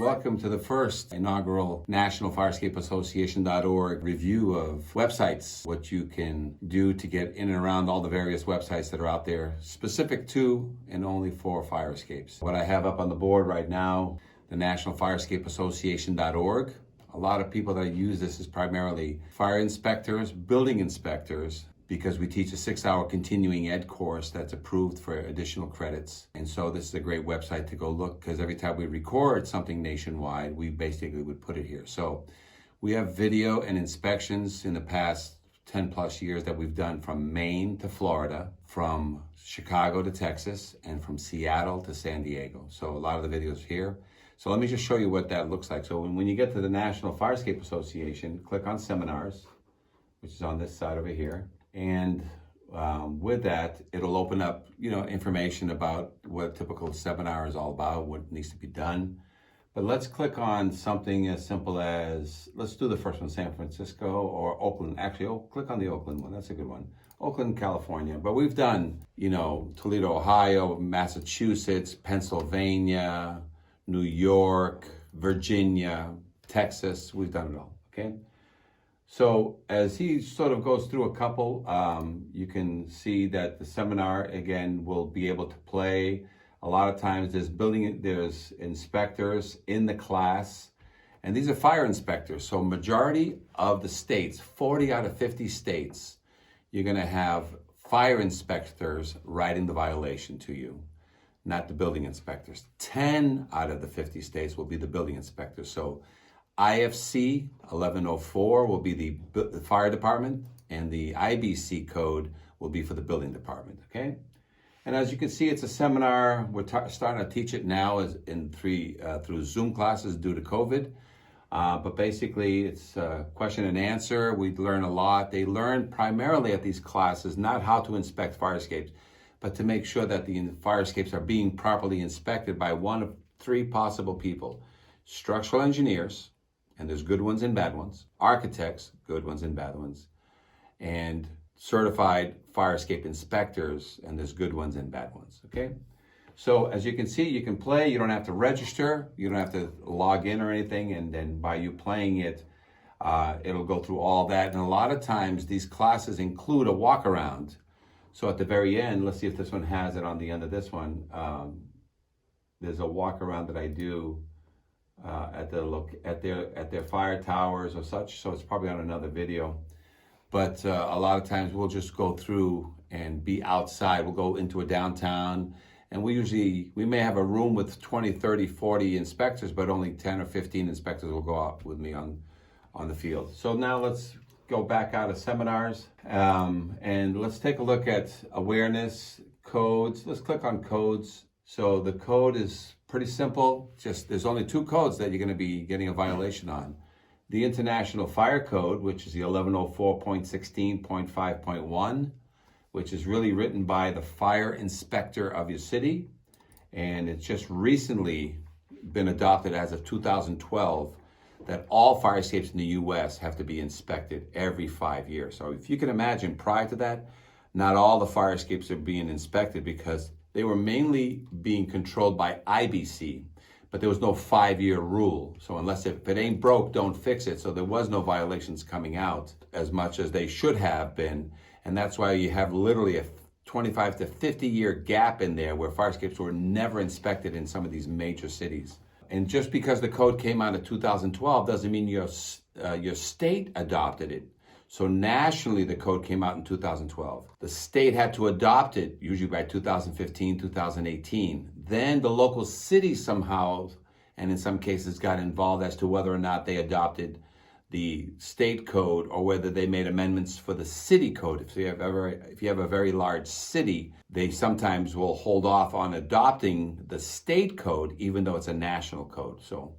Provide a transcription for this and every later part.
Welcome to the first inaugural National Firescape Association.org review of websites, what you can do to get in and around all the various websites that are out there specific to and only for fire escapes. What I have up on the board right now, the National Firescape Association.org. A lot of people that use this is primarily fire inspectors, building inspectors, because we teach a 6-hour continuing ed course that's approved for additional credits. And so this is a great website to go look, because every time we record something nationwide, we basically would put it here. So we have video and inspections in the past 10 plus years that we've done from Maine to Florida, from Chicago to Texas, and from Seattle to San Diego. So a lot of the videos here. So let me just show you what that looks like. So when you get to the National Firescape Association, click on seminars, which is on this side over here. And with that, it'll open up, information about what a typical seminar is all about, what needs to be done. But let's click on something as simple as, let's do the first one, San Francisco or Oakland. Actually, click on the Oakland one. That's a good one. Oakland, California. But we've done, Toledo, Ohio, Massachusetts, Pennsylvania, New York, Virginia, Texas. We've done it all, okay? So as he sort of goes through a couple, you can see that the seminar, again, will be able to play. A lot of times there's inspectors in the class, and these are fire inspectors. So majority of the states, 40 out of 50 states, you're gonna have fire inspectors writing the violation to you, not the building inspectors. 10 out of the 50 states will be the building inspectors. So IFC 1104 will be the fire department, and the IBC code will be for the building department, okay? And as you can see, it's a seminar. We're starting to teach it now through Zoom classes due to COVID. But basically, it's question and answer. We learn a lot. They learn primarily at these classes not how to inspect fire escapes, but to make sure that the fire escapes are being properly inspected by one of three possible people: structural engineers, and there's good ones and bad ones, architects, good ones and bad ones, and certified fire escape inspectors, and there's good ones and bad ones, okay? So as you can see, you can play, you don't have to register, you don't have to log in or anything, and then by you playing it, it'll go through all that. And a lot of times these classes include a walk around. So at the very end, let's see if this one has it on the end of this one. There's a walk around that I do at their fire towers or such. So it's probably on another video. But a lot of times we'll just go through and be outside. We'll go into a downtown, and we may have a room with 20, 30, 40 inspectors, but only 10 or 15 inspectors will go out with me on the field. So now let's go back out of seminars, and let's take a look at awareness, codes. Let's click on codes. So the code is pretty simple. There's only two codes that you're going to be getting a violation on. The International Fire Code, which is the 1104.16.5.1, which is really written by the fire inspector of your city. And it's just recently been adopted as of 2012 that all fire escapes in the US have to be inspected every 5 years. So if you can imagine, prior to that, not all the fire escapes are being inspected because they were mainly being controlled by IBC, but there was no 5-year rule. So if it ain't broke, don't fix it. So there was no violations coming out as much as they should have been. And that's why you have literally a 25 to 50 year gap in there where fire escapes were never inspected in some of these major cities. And just because the code came out in 2012 doesn't mean your state adopted it. So nationally, the code came out in 2012. The state had to adopt it, usually by 2015, 2018. Then the local city somehow, and in some cases, got involved as to whether or not they adopted the state code or whether they made amendments for the city code. If you have a very large city, they sometimes will hold off on adopting the state code, even though it's a national code. So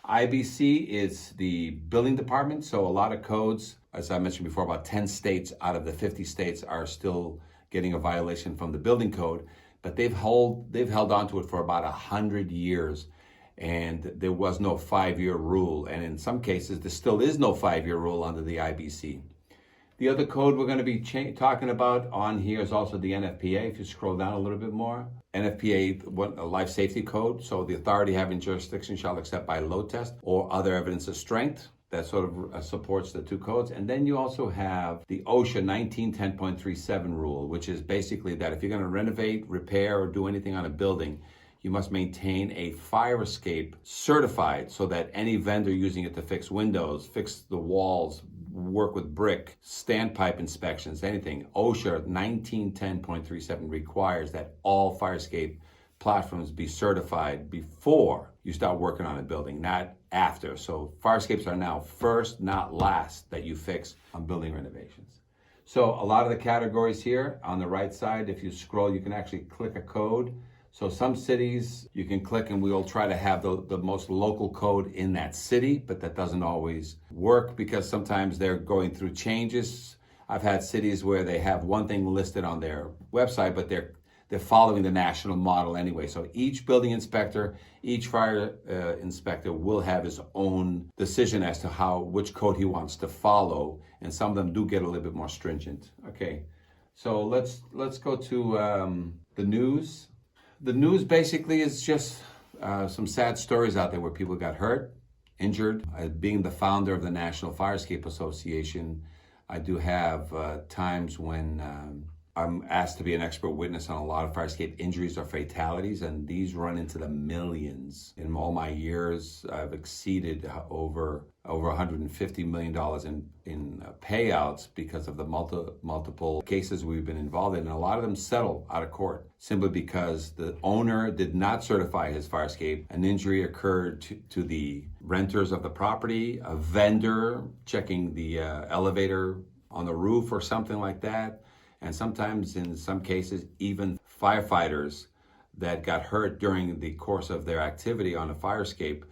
IBC is the building department. So a lot of codes, as I mentioned before, about 10 states out of the 50 states are still getting a violation from the building code, but they've held on to it for about 100 years. And there was no 5-year rule. And in some cases, there still is no 5-year rule under the IBC. The other code we're going to be talking about on here is also the NFPA. If you scroll down a little bit more, NFPA, a life safety code. So the authority having jurisdiction shall accept by load test or other evidence of strength. That sort of supports the two codes. And then you also have the OSHA 1910.37 rule, which is basically that if you're going to renovate, repair, or do anything on a building, you must maintain a Firescape certified so that any vendor using it to fix windows, fix the walls, work with brick, standpipe inspections, anything. OSHA 1910.37 requires that all Firescape platforms be certified before you start working on a building, not after. So Firescapes are now first, not last, that you fix on building renovations. So a lot of the categories here on the right side, if you scroll, you can actually click a code. So some cities you can click and we'll try to have the most local code in that city, but that doesn't always work because sometimes they're going through changes. I've had cities where they have one thing listed on their website, but they're following the national model anyway. So each building inspector, each fire inspector will have his own decision as to which code he wants to follow, and some of them do get a little bit more stringent. Okay, so let's go to the news. The news basically is just some sad stories out there where people got hurt, injured. Being the founder of the National Firescape Association, I do have times when I'm asked to be an expert witness on a lot of Firescape injuries or fatalities, and these run into the millions. In all my years, I've exceeded over $150 million in payouts because of the multiple cases we've been involved in, and a lot of them settle out of court simply because the owner did not certify his Firescape. An injury occurred to the renters of the property, a vendor checking the elevator on the roof or something like that. And sometimes, in some cases, even firefighters that got hurt during the course of their activity on a Firescape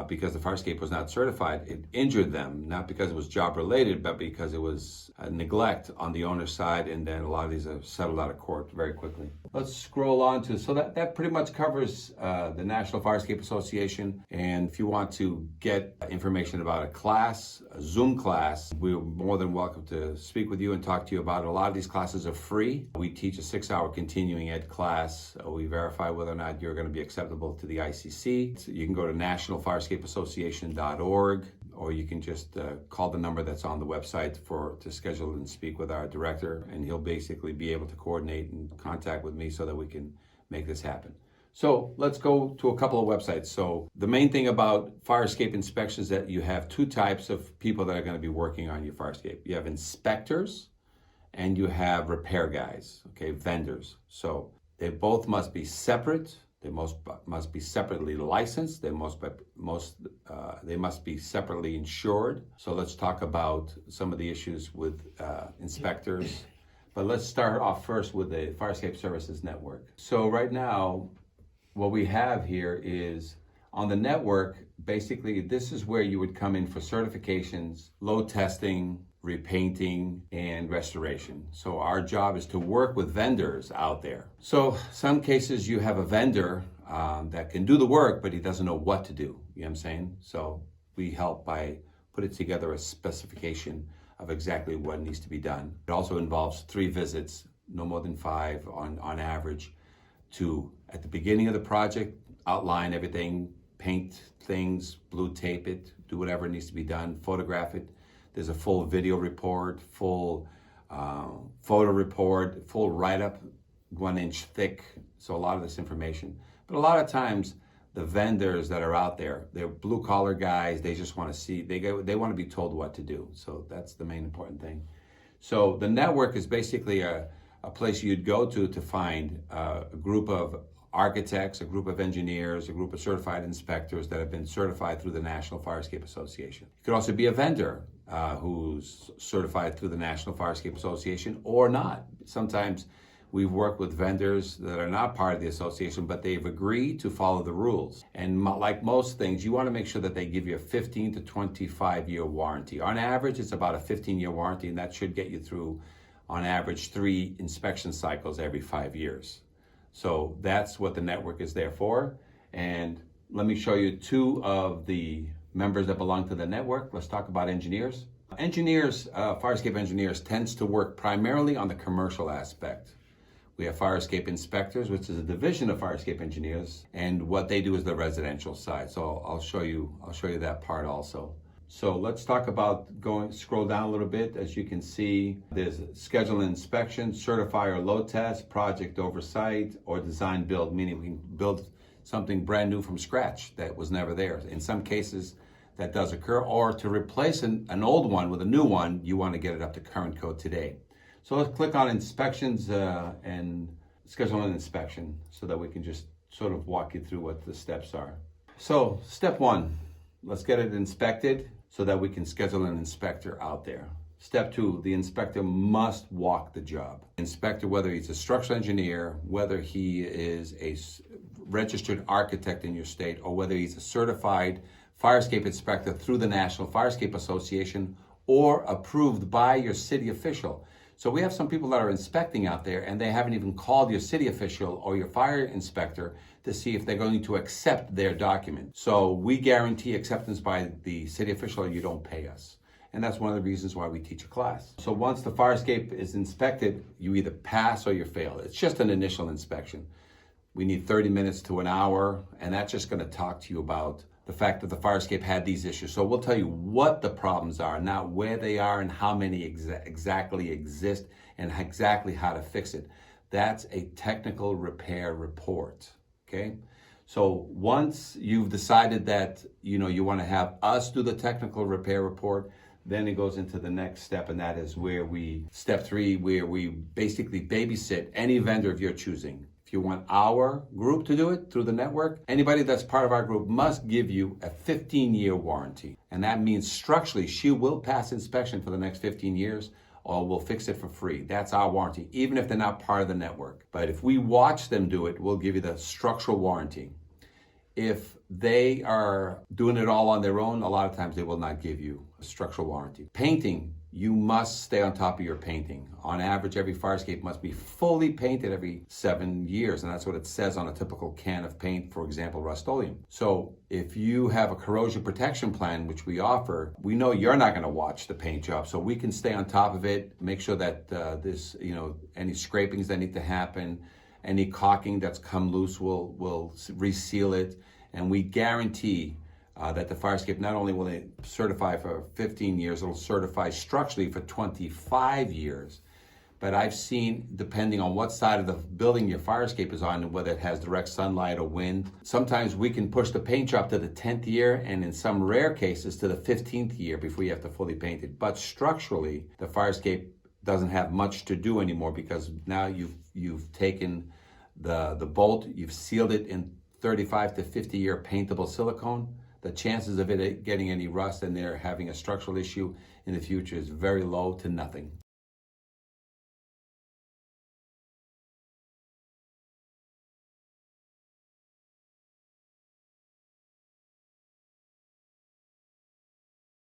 because the Firescape was not certified. It injured them, not because it was job related, but because it was neglect on the owner's side, and then a lot of these are settled out of court very quickly. Let's scroll on to, so that pretty much covers the National Firescape Association. And if you want to get information about a class, a Zoom class, we're more than welcome to speak with you and talk to you about it. A lot of these classes are free. We teach a 6-hour continuing ed class. We verify whether or not you're going to be acceptable to the ICC. So you can go to nationalfirescapeassociation.org, or you can just call the number that's on the website to schedule and speak with our director, and he'll basically be able to coordinate and contact with me so that we can make this happen. So let's go to a couple of websites. So the main thing about Firescape inspections is that you have two types of people that are going to be working on your Firescape. You have inspectors and you have repair guys, okay, vendors. So they both must be separate. They must be separately licensed. They must be separately insured. So let's talk about some of the issues with inspectors. But let's start off first with the Firescape Services network. So right now, what we have here is on the network, basically this is where you would come in for certifications, load testing, repainting, and restoration. So our job is to work with vendors out there. So some cases you have a vendor that can do the work, but he doesn't know what to do. You know what I'm saying? So we help by putting together a specification of exactly what needs to be done. It also involves 3 visits, no more than 5 on average, to, at the beginning of the project, outline everything, paint things, blue tape it, do whatever needs to be done, photograph it. There's a full video report, full photo report, full write-up, 1 inch thick. So a lot of this information. But a lot of times, the vendors that are out there, they're blue-collar guys. They just want to see, they want to be told what to do. So that's the main important thing. So the network is basically a place you'd go to find a group of architects, a group of engineers, a group of certified inspectors that have been certified through the National Firescape Association. It could also be a vendor who's certified through the National Firescape Association or not. Sometimes we've worked with vendors that are not part of the association, but they've agreed to follow the rules. And like most things, you want to make sure that they give you a 15 to 25 year warranty. On average, it's about a 15-year warranty, and that should get you through, on average, 3 inspection cycles every 5 years. So that's what the network is there for. And let me show you 2 of the members that belong to the network. Let's talk about engineers. Firescape engineers tends to work primarily on the commercial aspect. We have Firescape inspectors, which is a division of Firescape engineers, and what they do is the residential side. So I'll show you that part also. So let's talk about scroll down a little bit. As you can see, there's schedule and inspection, certify or load test, project oversight, or design build, meaning we can build something brand new from scratch that was never there. In some cases, that does occur, or to replace an old one with a new one, you want to get it up to current code today. So let's click on inspections and schedule an inspection so that we can just sort of walk you through what the steps are. So step one, let's get it inspected so that we can schedule an inspector out there. Step two, the inspector must walk the job. Inspector, whether he's a structural engineer, whether he is a registered architect in your state, or whether he's a certified Firescape inspector through the National Firescape Association or approved by your city official. So we have some people that are inspecting out there and they haven't even called your city official or your fire inspector to see if they're going to accept their document. So we guarantee acceptance by the city official or you don't pay us. And that's one of the reasons why we teach a class. So once the Firescape is inspected, you either pass or you fail. It's just an initial inspection. We need 30 minutes to an hour, and that's just going to talk to you about the fact that the Firescape had these issues. So we'll tell you what the problems are, not where they are and how many exactly exist and exactly how to fix it. That's a technical repair report, okay? So once you've decided that you want to have us do the technical repair report, then it goes into the next step, and that is step three, where we basically babysit any vendor of your choosing. If you want our group to do it through the network, anybody that's part of our group must give you a 15-year warranty. And that means structurally, she will pass inspection for the next 15 years or we'll fix it for free. That's our warranty, even if they're not part of the network. But if we watch them do it, we'll give you the structural warranty. If they are doing it all on their own, a lot of times they will not give you a structural warranty. Painting, you must stay on top of your painting. On average, every Firescape must be fully painted every 7 years, and that's what it says on a typical can of paint, for example, Rust-Oleum. So if you have a corrosion protection plan, which we offer, we know you're not going to watch the paint job, so we can stay on top of it, make sure that any scrapings that need to happen, any caulking that's come loose, we'll reseal it, and we guarantee that the Firescape, not only will they certify for 15 years, it'll certify structurally for 25 years. But I've seen, depending on what side of the building your Firescape is on, and whether it has direct sunlight or wind, sometimes we can push the paint job to the 10th year, and in some rare cases to the 15th year before you have to fully paint it. But structurally, the Firescape doesn't have much to do anymore, because now you've taken the bolt, you've sealed it in 35 to 50 year paintable silicone. The chances of it getting any rust and there having a structural issue in the future is very low to nothing.